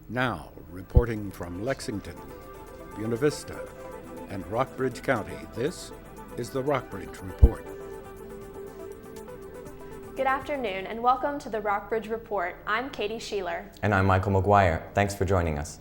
Now, reporting from Lexington, Buena Vista, and Rockbridge County, this is the Rockbridge Report. Good afternoon and welcome to the Rockbridge Report. I'm Katie Sheeler. And I'm Michael McGuire. Thanks for joining us.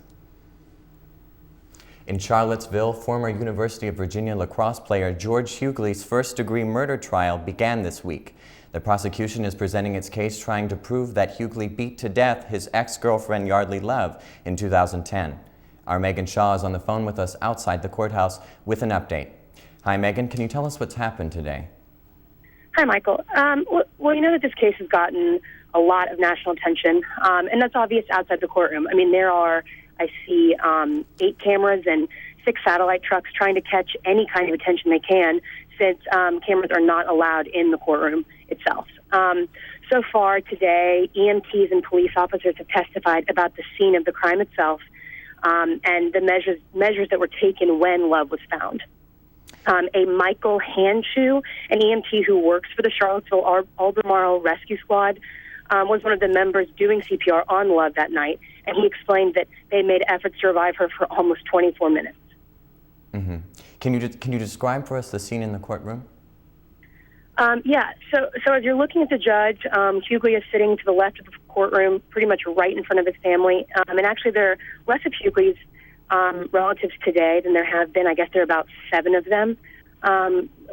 In Charlottesville, former University of Virginia lacrosse player George Hughley's first-degree murder trial began this week. The prosecution is presenting its case trying to prove that Hughley beat to death his ex-girlfriend Yardley Love in 2010. Our Megan Shaw is on the phone with us outside the courthouse with an update. Hi, Megan. Can you tell us what's happened today? Hi, Michael. Well, you know that this case has gotten a lot of national attention, and that's obvious outside the courtroom. I mean, there are, I see 8 cameras and 6 satellite trucks trying to catch any kind of attention they can, since cameras are not allowed in the courtroom itself. So far today, EMTs and police officers have testified about the scene of the crime itself and the measures that were taken when Love was found. A Michael Handschuh, an EMT who works for the Charlottesville Albemarle Rescue Squad, was one of the members doing CPR on Love that night, and he explained that they made efforts to revive her for almost 24 minutes. Mm-hmm. Can you describe for us the scene in the courtroom? Yeah, so as you're looking at the judge, Hughley is sitting to the left of the courtroom, pretty much right in front of his family, and actually there are less of Hughley's relatives today than there have been. I guess there are about 7 of them.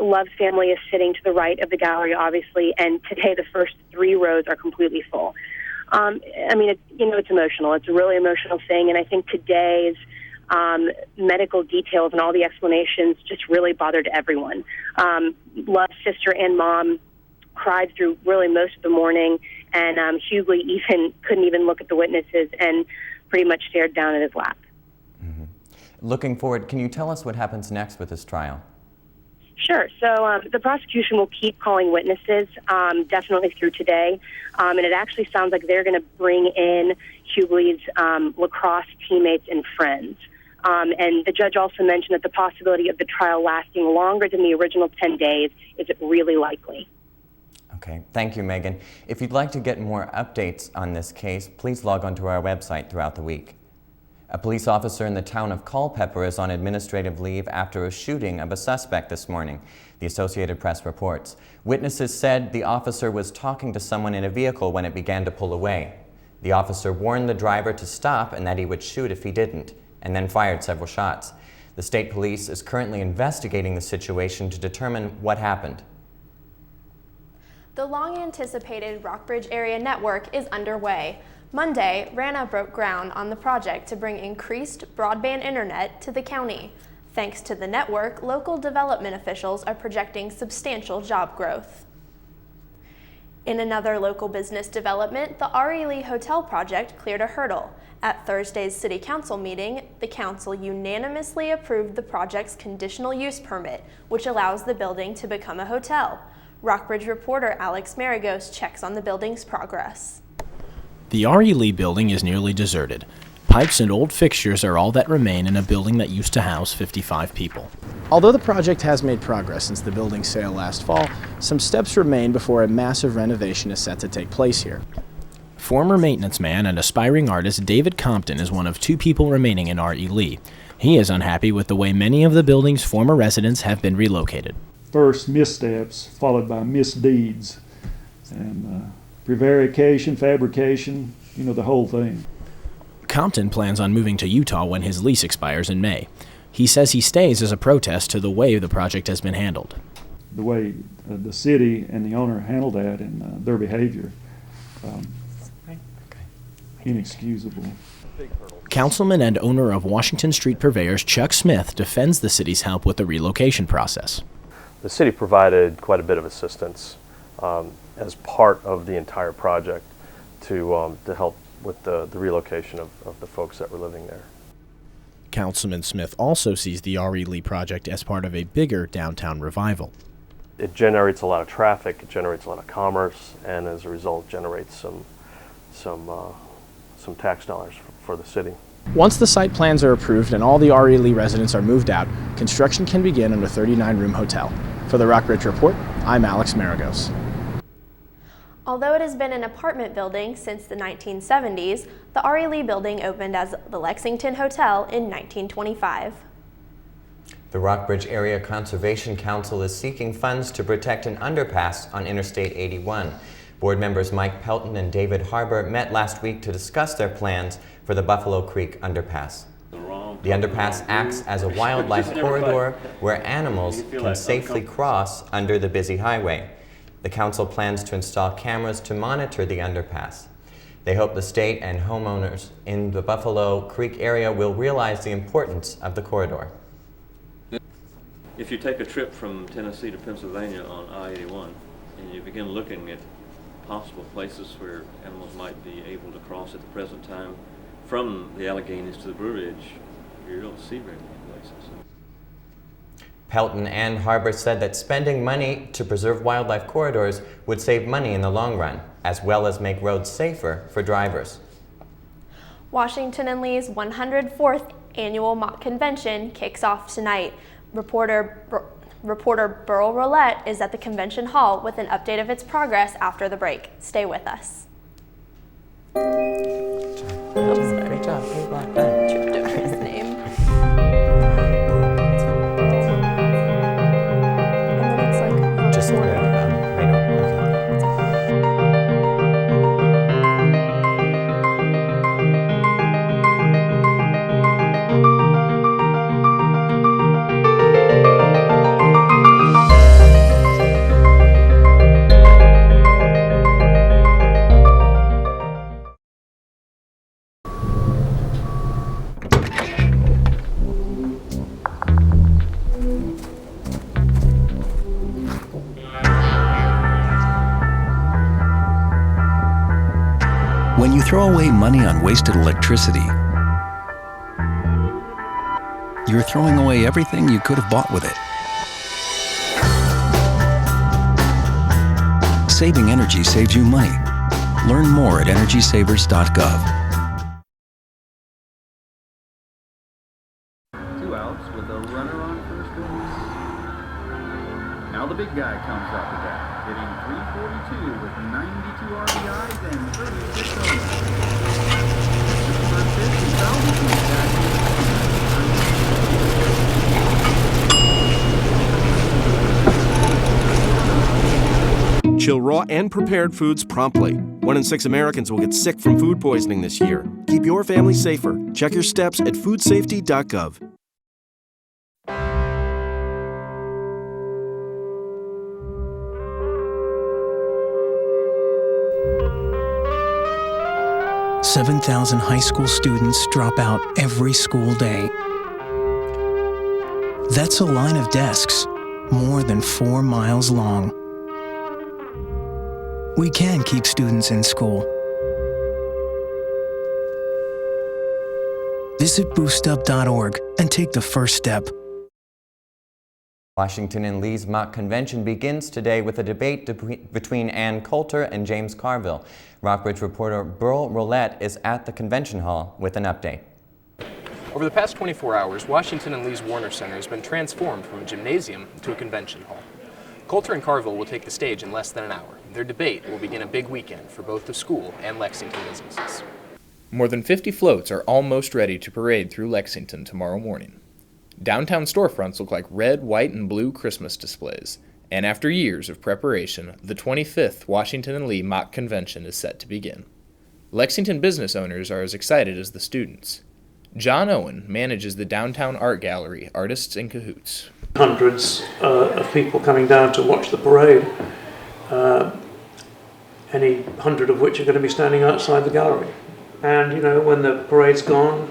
Love's family is sitting to the right of the gallery, obviously, and today the first 3 rows are completely full. I mean, it's emotional. It's a really emotional thing, and I think today's medical details and all the explanations just really bothered everyone. Love's sister and mom cried through really most of the morning, and Hughley couldn't even look at the witnesses and pretty much stared down at his lap. Mm-hmm. Looking forward, can you tell us what happens next with this trial? Sure. So the prosecution will keep calling witnesses, definitely through today. And it actually sounds like they're going to bring in Hughley's lacrosse teammates and friends. And the judge also mentioned that the possibility of the trial lasting longer than the original 10 days is really likely. Okay. Thank you, Megan. If you'd like to get more updates on this case, please log on to our website throughout the week. A police officer in the town of Culpeper is on administrative leave after a shooting of a suspect this morning, the Associated Press reports. Witnesses said the officer was talking to someone in a vehicle when it began to pull away. The officer warned the driver to stop and that he would shoot if he didn't, and then fired several shots. The state police is currently investigating the situation to determine what happened. The long-anticipated Rockbridge Area Network is underway. Monday, RANA broke ground on the project to bring increased broadband internet to the county. Thanks to the network, local development officials are projecting substantial job growth. In another local business development, the R.E. Lee Hotel project cleared a hurdle. At Thursday's City Council meeting, the Council unanimously approved the project's conditional use permit, which allows the building to become a hotel. Rockbridge reporter Alex Maragos checks on the building's progress. The R.E. Lee building is nearly deserted. Pipes and old fixtures are all that remain in a building that used to house 55 people. Although the project has made progress since the building's sale last fall, some steps remain before a massive renovation is set to take place here. Former maintenance man and aspiring artist David Compton is one of 2 people remaining in R.E. Lee. He is unhappy with the way many of the building's former residents have been relocated. First missteps, followed by misdeeds, and prevarication, fabrication, the whole thing. Compton plans on moving to Utah when his lease expires in May. He says he stays as a protest to the way the project has been handled. The way the city and the owner handled that and their behavior, inexcusable. Councilman and owner of Washington Street Purveyors Chuck Smith defends the city's help with the relocation process. The city provided quite a bit of assistance as part of the entire project to help with the relocation of the folks that were living there. Councilman Smith also sees the R.E. Lee project as part of a bigger downtown revival. It generates a lot of traffic, it generates a lot of commerce, and as a result generates some tax dollars for the city. Once the site plans are approved and all the R.E. Lee residents are moved out, construction can begin on a 39-room hotel. For the Rockbridge Report, I'm Alex Maragos. Although it has been an apartment building since the 1970s, the R.E. Lee building opened as the Lexington Hotel in 1925. The Rockbridge Area Conservation Council is seeking funds to protect an underpass on Interstate 81. Board members Mike Pelton and David Harbour met last week to discuss their plans for the Buffalo Creek underpass. The underpass acts as a wildlife corridor where animals can safely cross under the busy highway. The council plans to install cameras to monitor the underpass. They hope the state and homeowners in the Buffalo Creek area will realize the importance of the corridor. If you take a trip from Tennessee to Pennsylvania on I-81 and you begin looking at possible places where animals might be able to cross at the present time from the Alleghenies to the Blue Ridge, you don't see very many places. Pelton and Harbour said that spending money to preserve wildlife corridors would save money in the long run, as well as make roads safer for drivers. Washington and Lee's 104th annual mock convention kicks off tonight. Reporter Burl Roulette is at the convention hall with an update of its progress after the break. Stay with us. Great job. Tripped over his name. And then it's like Just right over. When you throw away money on wasted electricity, you're throwing away everything you could have bought with it. Saving energy saves you money. Learn more at EnergySavers.gov. 2 outs with a runner on first base. Now the big guy comes up to bat, hitting .342 with 92 RBIs and 36 homers. The first pitch is fouled between Chill raw and prepared foods promptly. 1 in 6 Americans will get sick from food poisoning this year. Keep your family safer. Check your steps at foodsafety.gov. $7,000 high school students drop out every school day. That's a line of desks more than 4 miles long. We can keep students in school. Visit boostup.org and take the first step. Washington and Lee's mock convention begins today with a debate between Ann Coulter and James Carville. Rockbridge reporter Burl Roulette is at the convention hall with an update. Over the past 24 hours, Washington and Lee's Warner Center has been transformed from a gymnasium to a convention hall. Coulter and Carville will take the stage in less than an hour. Their debate will begin a big weekend for both the school and Lexington businesses. More than 50 floats are almost ready to parade through Lexington tomorrow morning. Downtown storefronts look like red, white, and blue Christmas displays. And after years of preparation, the 25th Washington and Lee Mock Convention is set to begin. Lexington business owners are as excited as the students. John Owen manages the downtown art gallery, Artists in Cahoots. Hundreds of people coming down to watch the parade, any 100 of which are going to be standing outside the gallery. And, you know, when the parade's gone,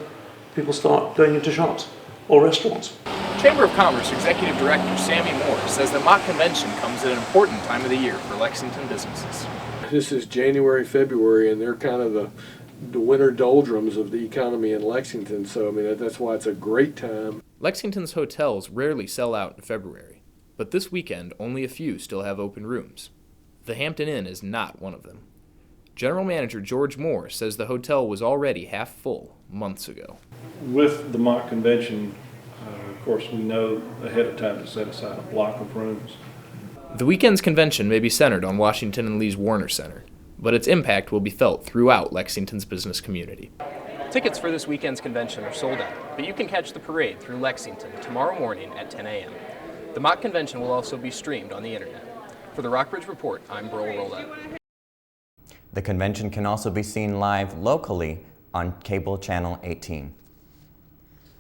people start going into shops or restaurants. Chamber of Commerce Executive Director Sammy Moore says the mock convention comes at an important time of the year for Lexington businesses. This is January, February, and they're kind of the winter doldrums of the economy in Lexington, so I mean that's why it's a great time. Lexington's hotels rarely sell out in February, but this weekend only a few still have open rooms. The Hampton Inn is not one of them. General Manager George Moore says the hotel was already half full months ago. With the mock convention, of course, we know ahead of time to set aside a block of rooms. The weekend's convention may be centered on Washington and Lee's Warner Center, but its impact will be felt throughout Lexington's business community. Tickets for this weekend's convention are sold out, but you can catch the parade through Lexington tomorrow morning at 10 a.m. The mock convention will also be streamed on the internet. For the Rockbridge Report, I'm Burl Rollett. The convention can also be seen live locally on cable channel 18.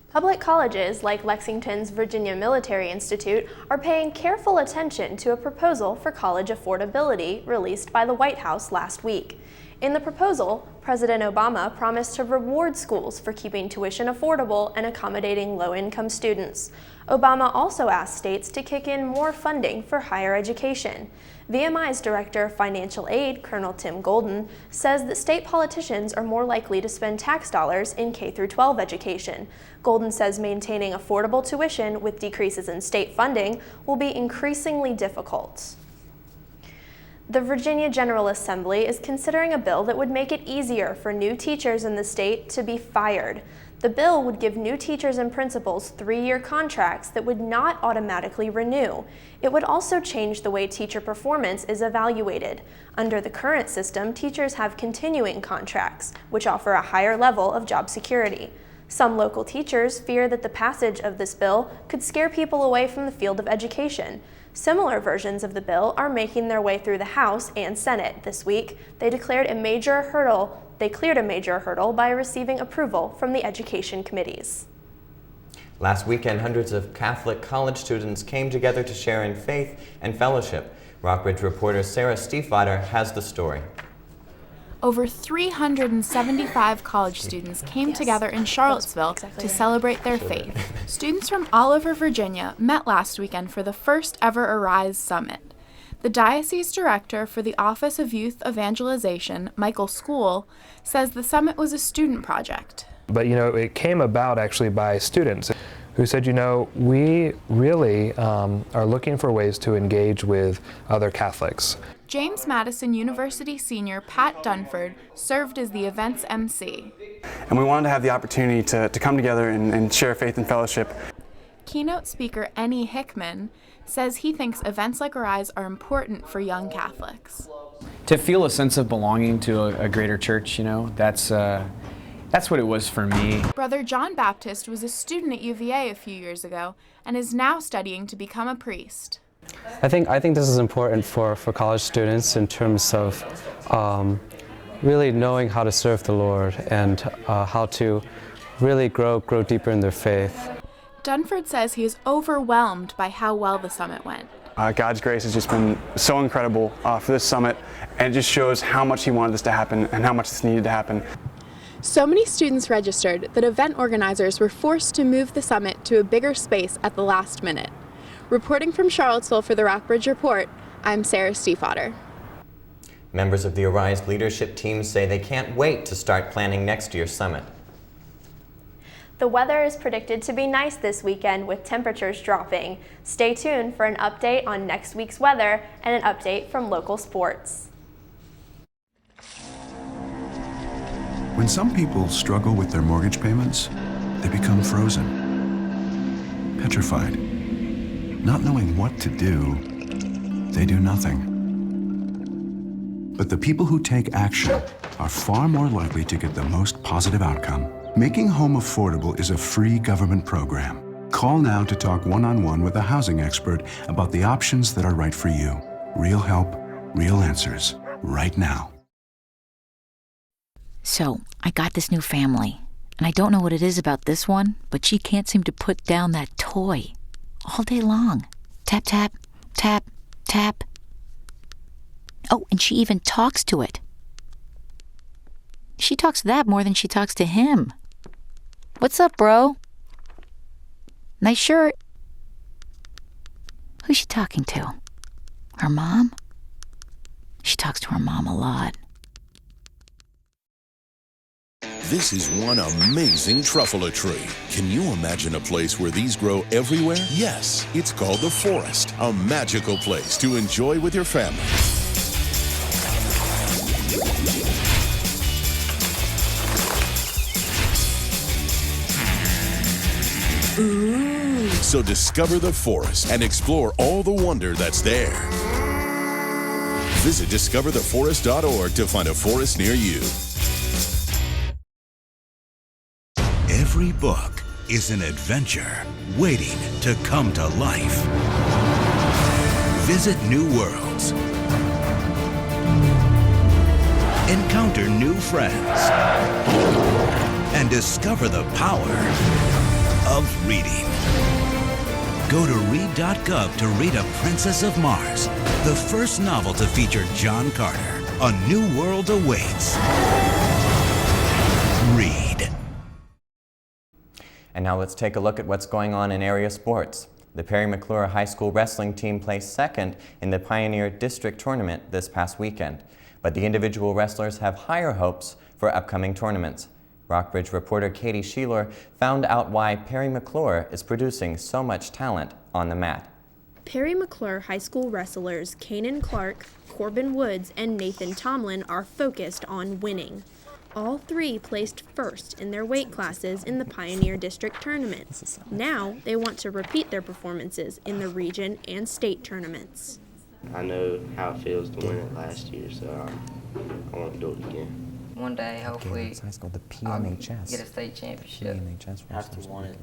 Public colleges like Lexington's Virginia Military Institute are paying careful attention to a proposal for college affordability released by the White House last week. In the proposal, President Obama promised to reward schools for keeping tuition affordable and accommodating low-income students. Obama also asked states to kick in more funding for higher education. VMI's Director of Financial Aid, Colonel Tim Golden, says that state politicians are more likely to spend tax dollars in K-12 education. Golden says maintaining affordable tuition with decreases in state funding will be increasingly difficult. The Virginia General Assembly is considering a bill that would make it easier for new teachers in the state to be fired. The bill would give new teachers and principals 3-year contracts that would not automatically renew. It would also change the way teacher performance is evaluated. Under the current system, teachers have continuing contracts, which offer a higher level of job security. Some local teachers fear that the passage of this bill could scare people away from the field of education. Similar versions of the bill are making their way through the House and Senate this week. They cleared a major hurdle by receiving approval from the education committees. Last weekend, hundreds of Catholic college students came together to share in faith and fellowship. Rockbridge reporter Sarah Stiefvater has the story. Over 375 college students came together in Charlottesville to celebrate their faith. Students from all over Virginia met last weekend for the first ever Arise Summit. The diocese director for the Office of Youth Evangelization, Michael School, says the summit was a student project. But it came about actually by students who said, we really are looking for ways to engage with other Catholics. James Madison University senior Pat Dunford served as the event's MC. And we wanted to have the opportunity to come together and share faith and fellowship. Keynote speaker Ennie Hickman says he thinks events like Arise are important for young Catholics. To feel a sense of belonging to a greater church, that's what it was for me. Brother John Baptist was a student at UVA a few years ago and is now studying to become a priest. I think this is important for college students in terms of really knowing how to serve the Lord and how to really grow deeper in their faith. Dunford says he is overwhelmed by how well the summit went. God's grace has just been so incredible for this summit, and it just shows how much He wanted this to happen and how much this needed to happen. So many students registered that event organizers were forced to move the summit to a bigger space at the last minute. Reporting from Charlottesville for the Rockbridge Report, I'm Sarah Stiefvater. Members of the Arise leadership team say they can't wait to start planning next year's summit. The weather is predicted to be nice this weekend with temperatures dropping. Stay tuned for an update on next week's weather and an update from local sports. When some people struggle with their mortgage payments, they become frozen, petrified. Not knowing what to do, they do nothing. But the people who take action are far more likely to get the most positive outcome. Making Home Affordable is a free government program. Call now to talk one-on-one with a housing expert about the options that are right for you. Real help, real answers, right now. So, I got this new family, and I don't know what it is about this one, but she can't seem to put down that toy all day long. Tap, tap, tap, tap. Oh, and she even talks to it. She talks to that more than she talks to him. What's up, bro? Nice shirt. Who's she talking to? Her mom? She talks to her mom a lot. This is one amazing truffula tree. Can you imagine a place where these grow everywhere? Yes, it's called the forest, a magical place to enjoy with your family. Ooh, So discover the forest and explore all the wonder that's there. Visit discovertheforest.org to find a forest near you. Every book is an adventure waiting to come to life. Visit new worlds. Encounter new friends. And discover the power of reading. Go to read.gov to read A Princess of Mars, the first novel to feature John Carter. A new world awaits. Read. And now let's take a look at what's going on in area sports. The Perry McClure High School wrestling team placed second in the Pioneer District Tournament this past weekend, but the individual wrestlers have higher hopes for upcoming tournaments. Rockbridge reporter Katie Sheeler found out why Perry McClure is producing so much talent on the mat. Perry McClure High School wrestlers Kanan Clark, Corbin Woods, and Nathan Tomlin are focused on winning. All three placed first in their weight classes in the Pioneer District Tournament. Now they want to repeat their performances in the region and state tournaments. I know how it feels to win it last year, so I want to do it again. One day, hopefully, the PMHS. get a state championship. I have to want it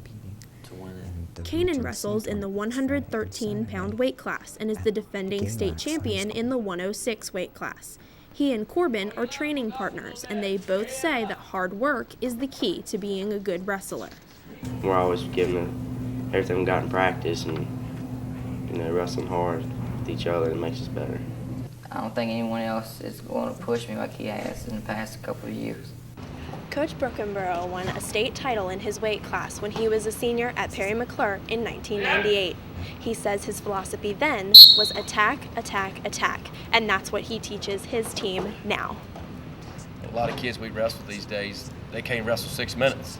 to win it. Kanan wrestles in the 113-pound weight class and is the defending state champion in the 106 weight class. He and Corbin are training partners, and they both say that hard work is the key to being a good wrestler. We're always giving everything we got in practice and, wrestling hard with each other, and it makes us better. I don't think anyone else is going to push me like he has in the past couple of years. Coach Brookenborough won a state title in his weight class when he was a senior at Perry McClure in 1998. He says his philosophy then was attack, attack, attack, and that's what he teaches his team now. A lot of kids we wrestle these days, they can't wrestle 6 minutes,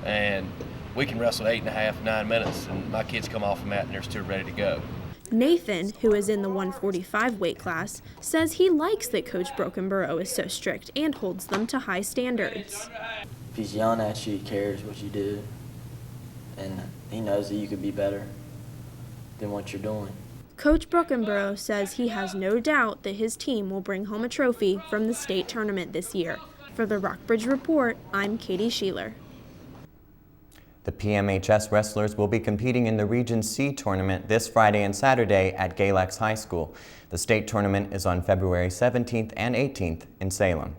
and we can wrestle 8.5, 9 minutes, and my kids come off the mat and they're still ready to go. Nathan, who is in the 145 weight class, says he likes that Coach Brookenborough is so strict and holds them to high standards. If he's yelling at you, he cares what you do, and he knows that you could be better than what you're doing. Coach Brookenborough says he has no doubt that his team will bring home a trophy from the state tournament this year. For the Rockbridge Report, I'm Katie Sheeler. The PMHS wrestlers will be competing in the Region C tournament this Friday and Saturday at Galex High School. The state tournament is on February 17th and 18th in Salem.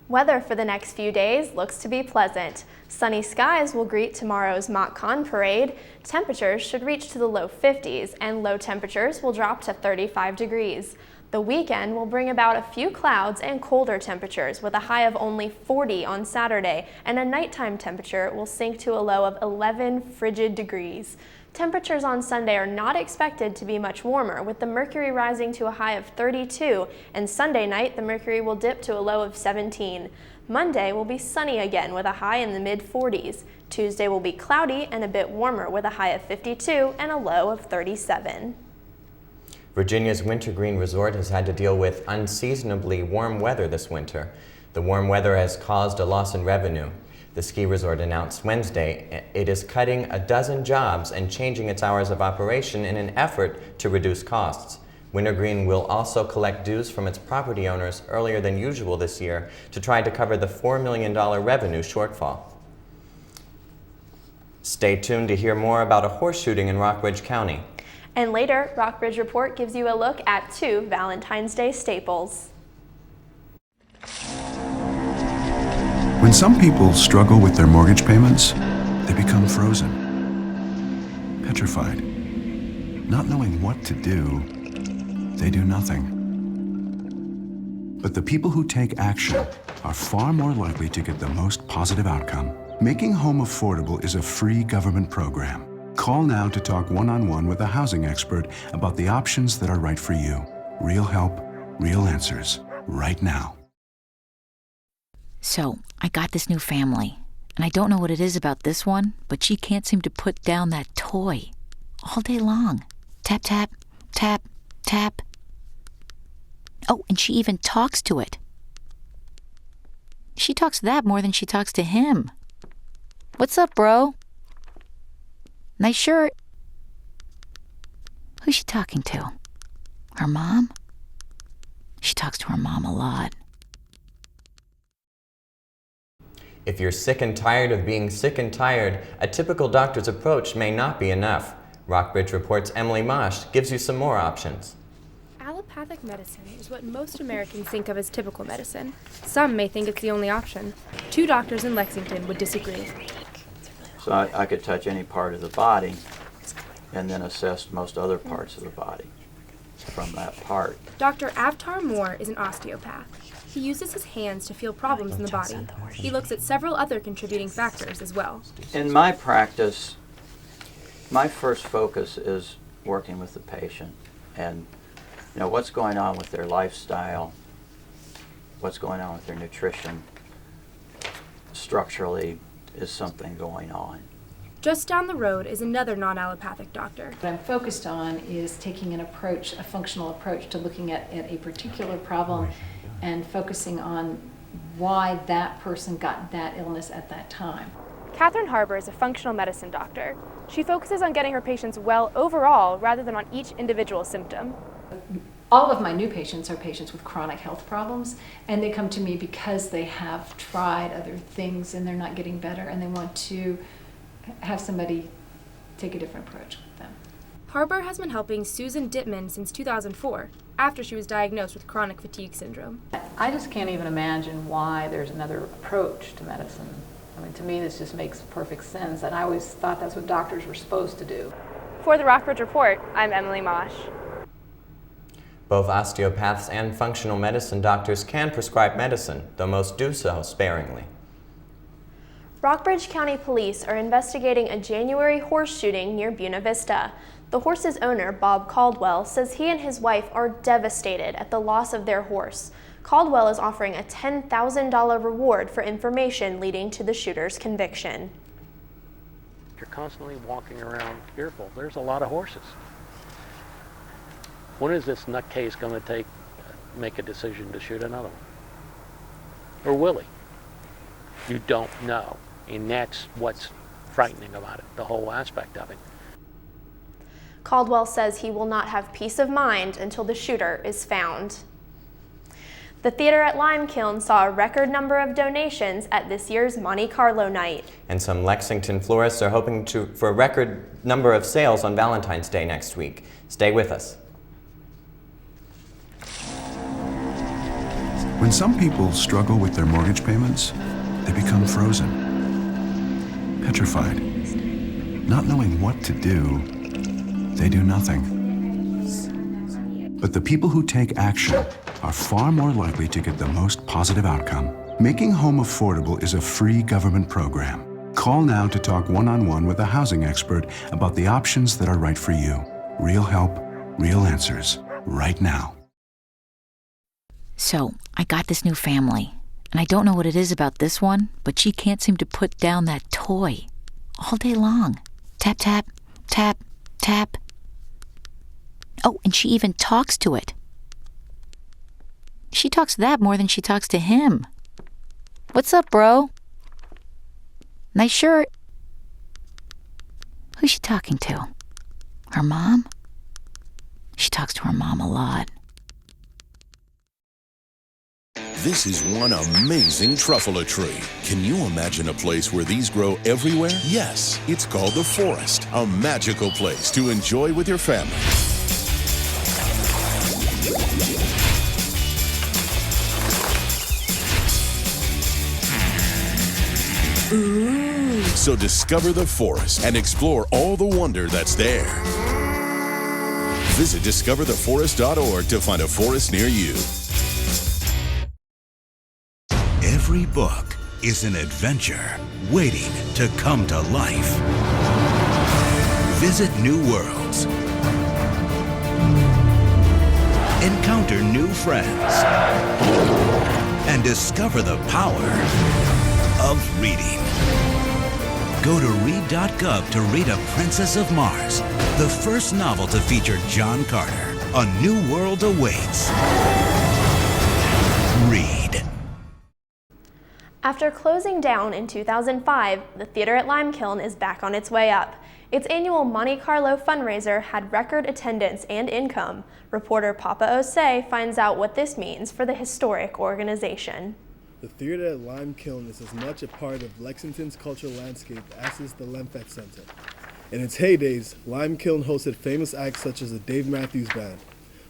Weather for the next few days looks to be pleasant. Sunny skies will greet tomorrow's Mock Con parade. Temperatures should reach to the low 50s, and low temperatures will drop to 35 degrees. The weekend will bring about a few clouds and colder temperatures with a high of only 40 on Saturday, and a nighttime temperature will sink to a low of 11 frigid degrees. Temperatures on Sunday are not expected to be much warmer, with the mercury rising to a high of 32, and Sunday night the mercury will dip to a low of 17. Monday will be sunny again with a high in the mid-40s. Tuesday will be cloudy and a bit warmer with a high of 52 and a low of 37. Virginia's Wintergreen Resort has had to deal with unseasonably warm weather this winter. The warm weather has caused a loss in revenue. The ski resort announced Wednesday it is cutting a dozen jobs and changing its hours of operation in an effort to reduce costs. Wintergreen will also collect dues from its property owners earlier than usual this year to try to cover the $4 million revenue shortfall. Stay tuned to hear more about a horse shooting in Rockbridge County. And later, Rockbridge Report gives you a look at 2 Valentine's Day staples. When some people struggle with their mortgage payments, they become frozen, petrified. Not knowing what to do, they do nothing. But the people who take action are far more likely to get the most positive outcome. Making Home Affordable is a free government program. Call now to talk one-on-one with a housing expert about the options that are right for you. Real help, real answers, right now. So, I got this new family, and I don't know what it is about this one, but she can't seem to put down that toy all day long. Tap, tap, tap, tap. Oh, and she even talks to it. She talks to that more than she talks to him. What's up, bro? Nice shirt. Who's she talking to? Her mom? She talks to her mom a lot. If you're sick and tired of being sick and tired, a typical doctor's approach may not be enough. Rockbridge Report's Emily Mosh gives you some more options. Allopathic medicine is what most Americans think of as typical medicine. Some may think it's the only option. 2 doctors in Lexington would disagree. So I could touch any part of the body and then assess most other parts of the body from that part. Dr. Avtar Moore is an osteopath. He uses his hands to feel problems in the body. He looks at several other contributing factors as well. In my practice, my first focus is working with the patient and what's going on with their lifestyle, what's going on with their nutrition. Structurally, is something going on. Just down the road is another non-allopathic doctor. What I'm focused on is taking an approach, a functional approach to looking at a particular problem and focusing on why that person got that illness at that time. Catherine Harbour is a functional medicine doctor. She focuses on getting her patients well overall rather than on each individual symptom. All of my new patients are patients with chronic health problems, and they come to me because they have tried other things and they're not getting better, and they want to have somebody take a different approach with them. Harbour has been helping Susan Dittman since 2004, after she was diagnosed with chronic fatigue syndrome. I just can't even imagine why there's another approach to medicine. I mean, to me, this just makes perfect sense, and I always thought that's what doctors were supposed to do. For the Rockbridge Report, I'm Emily Mosh. Both osteopaths and functional medicine doctors can prescribe medicine, though most do so sparingly. Rockbridge County Police are investigating a January horse shooting near Buena Vista. The horse's owner, Bob Caldwell, says he and his wife are devastated at the loss of their horse. Caldwell is offering a $10,000 reward for information leading to the shooter's conviction. You're constantly walking around fearful. There's a lot of horses. When is this nutcase going to make a decision to shoot another one? Or will he? You don't know. And that's what's frightening about it, the whole aspect of it. Caldwell says he will not have peace of mind until the shooter is found. The theater at Limekiln saw a record number of donations at this year's Monte Carlo night. And some Lexington florists are hoping for a record number of sales on Valentine's Day next week. Stay with us. When some people struggle with their mortgage payments, they become frozen, petrified. Not knowing what to do, they do nothing. But the people who take action are far more likely to get the most positive outcome. Making Home Affordable is a free government program. Call now to talk one-on-one with a housing expert about the options that are right for you. Real help, real answers, right now. So, I got this new family, and I don't know what it is about this one, but she can't seem to put down that toy all day long. Tap, tap, tap, tap. Oh, and she even talks to it. She talks to that more than she talks to him. What's up, bro? Nice shirt. Who's she talking to? Her mom? She talks to her mom a lot. This is one amazing truffle tree. Can you imagine a place where these grow everywhere? Yes, it's called the Forest, a magical place to enjoy with your family. Ooh. So discover the forest and explore all the wonder that's there. Visit discovertheforest.org to find a forest near you. Every book is an adventure waiting to come to life. Visit new worlds. Encounter new friends. And discover the power of reading. Go to read.gov to read A Princess of Mars, the first novel to feature John Carter. A new world awaits. Read. After closing down in 2005, the theater at Limekiln is back on its way up. Its annual Monte Carlo fundraiser had record attendance and income. Reporter Papa Osei finds out what this means for the historic organization. The theater at Limekiln is as much a part of Lexington's cultural landscape as is the Lemfett Center. In its heydays, Limekiln hosted famous acts such as the Dave Matthews Band.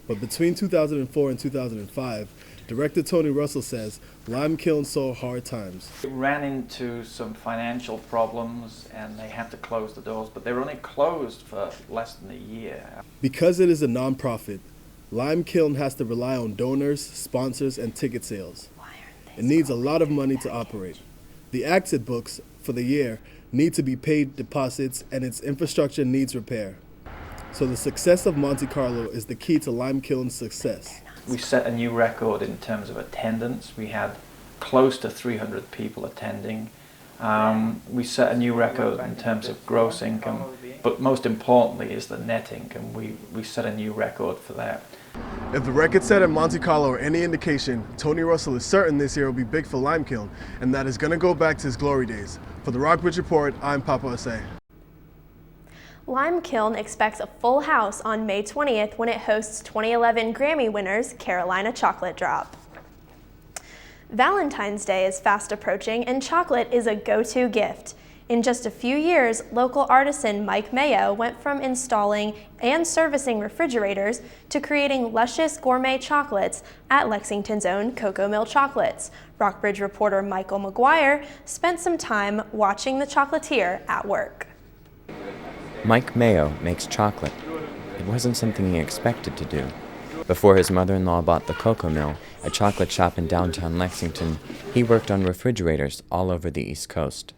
But between 2004 and 2005, director Tony Russell says Limekiln saw hard times. It ran into some financial problems and they had to close the doors, but they were only closed for less than a year. Because it is a non-profit, Limekiln has to rely on donors, sponsors, and ticket sales. It needs a lot of money to operate. The acts it books for the year need to be paid deposits and its infrastructure needs repair. So the success of Monte Carlo is the key to Limekiln's success. We set a new record in terms of attendance. We had close to 300 people attending. We set a new record in terms of gross income, but most importantly is the net income. We set a new record for that. If the record set at Monte Carlo are any indication, Tony Russell is certain this year will be big for Limekiln, and that is going to go back to his glory days. For the Rockbridge Report, I'm Papa Osei. Limekiln expects a full house on May 20th when it hosts 2011 Grammy winners Carolina Chocolate Drop. Valentine's Day is fast approaching and chocolate is a go-to gift. In just a few years, local artisan Mike Mayo went from installing and servicing refrigerators to creating luscious gourmet chocolates at Lexington's own Cocoa Mill Chocolates. Rockbridge reporter Michael McGuire spent some time watching the chocolatier at work. Mike Mayo makes chocolate. It wasn't something he expected to do. Before his mother-in-law bought the Cocoa Mill, a chocolate shop in downtown Lexington, he worked on refrigerators all over the East Coast.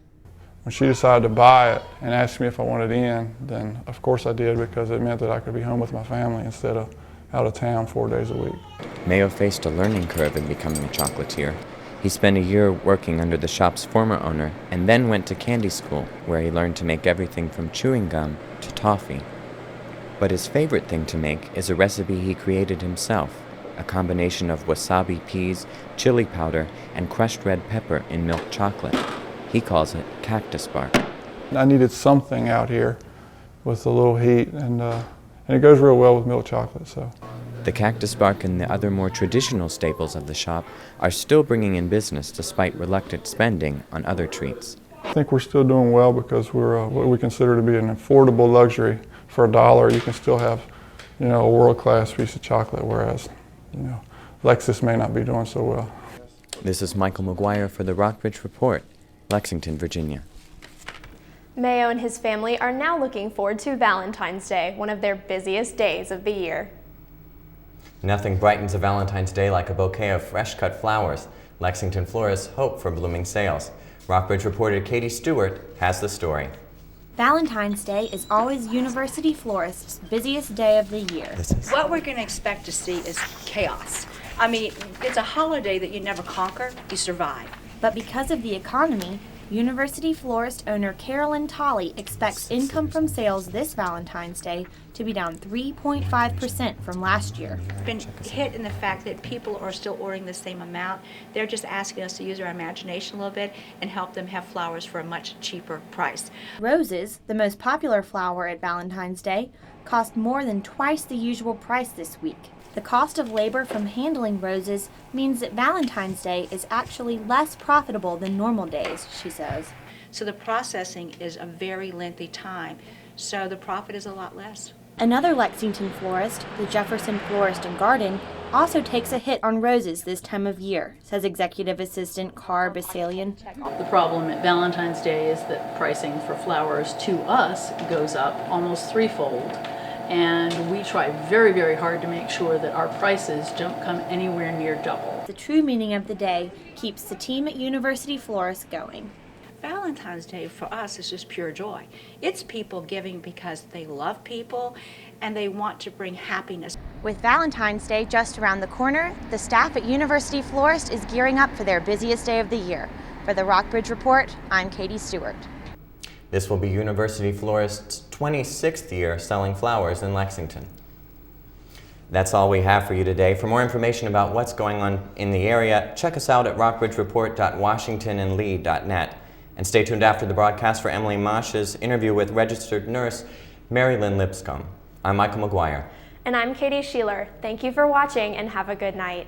When she decided to buy it and asked me if I wanted in, then of course I did, because it meant that I could be home with my family instead of out of town 4 days a week. Mayo faced a learning curve in becoming a chocolatier. He spent a year working under the shop's former owner and then went to candy school, where he learned to make everything from chewing gum to toffee. But his favorite thing to make is a recipe he created himself, a combination of wasabi peas, chili powder, and crushed red pepper in milk chocolate. He calls it cactus bark. I needed something out here with a little heat, and it goes real well with milk chocolate. So. The cactus bark and the other more traditional staples of the shop are still bringing in business despite reluctant spending on other treats. I think we're still doing well because we're what we consider to be an affordable luxury. For $1, you can still have, a world-class piece of chocolate, whereas, Lexus may not be doing so well. This is Michael McGuire for the Rockbridge Report, Lexington, Virginia. Mayo and his family are now looking forward to Valentine's Day, one of their busiest days of the year. Nothing brightens a Valentine's Day like a bouquet of fresh-cut flowers. Lexington florists hope for blooming sales. Rockbridge reporter Katie Stewart has the story. Valentine's Day is always university florists' busiest day of the year. What we're going to expect to see is chaos. I mean, it's a holiday that you never conquer, you survive. But because of the economy, university florist owner Carolyn Tolley expects income from sales this Valentine's Day to be down 3.5% from last year. Been hit in the fact that people are still ordering the same amount. They're just asking us to use our imagination a little bit and help them have flowers for a much cheaper price. Roses, the most popular flower at Valentine's Day, cost more than twice the usual price this week. The cost of labor from handling roses means that Valentine's Day is actually less profitable than normal days, she says. So the processing is a very lengthy time, so the profit is a lot less. Another Lexington florist, the Jefferson Florist and Garden, also takes a hit on roses this time of year, says Executive Assistant Cara Basalian. The problem at Valentine's Day is that pricing for flowers to us goes up almost threefold. And we try very, very hard to make sure that our prices don't come anywhere near double. The true meaning of the day keeps the team at University Florists going. Valentine's Day for us is just pure joy. It's people giving because they love people and they want to bring happiness. With Valentine's Day just around the corner, the staff at University Florist is gearing up for their busiest day of the year. For the Rockbridge Report, I'm Katie Stewart. This will be University Florist's 26th year selling flowers in Lexington. That's all we have for you today. For more information about what's going on in the area, check us out at rockbridgereport.washingtonandlee.net. And stay tuned after the broadcast for Emily Mosh's interview with registered nurse Mary Lynn Lipscomb. I'm Michael McGuire. And I'm Katie Sheeler. Thank you for watching and have a good night.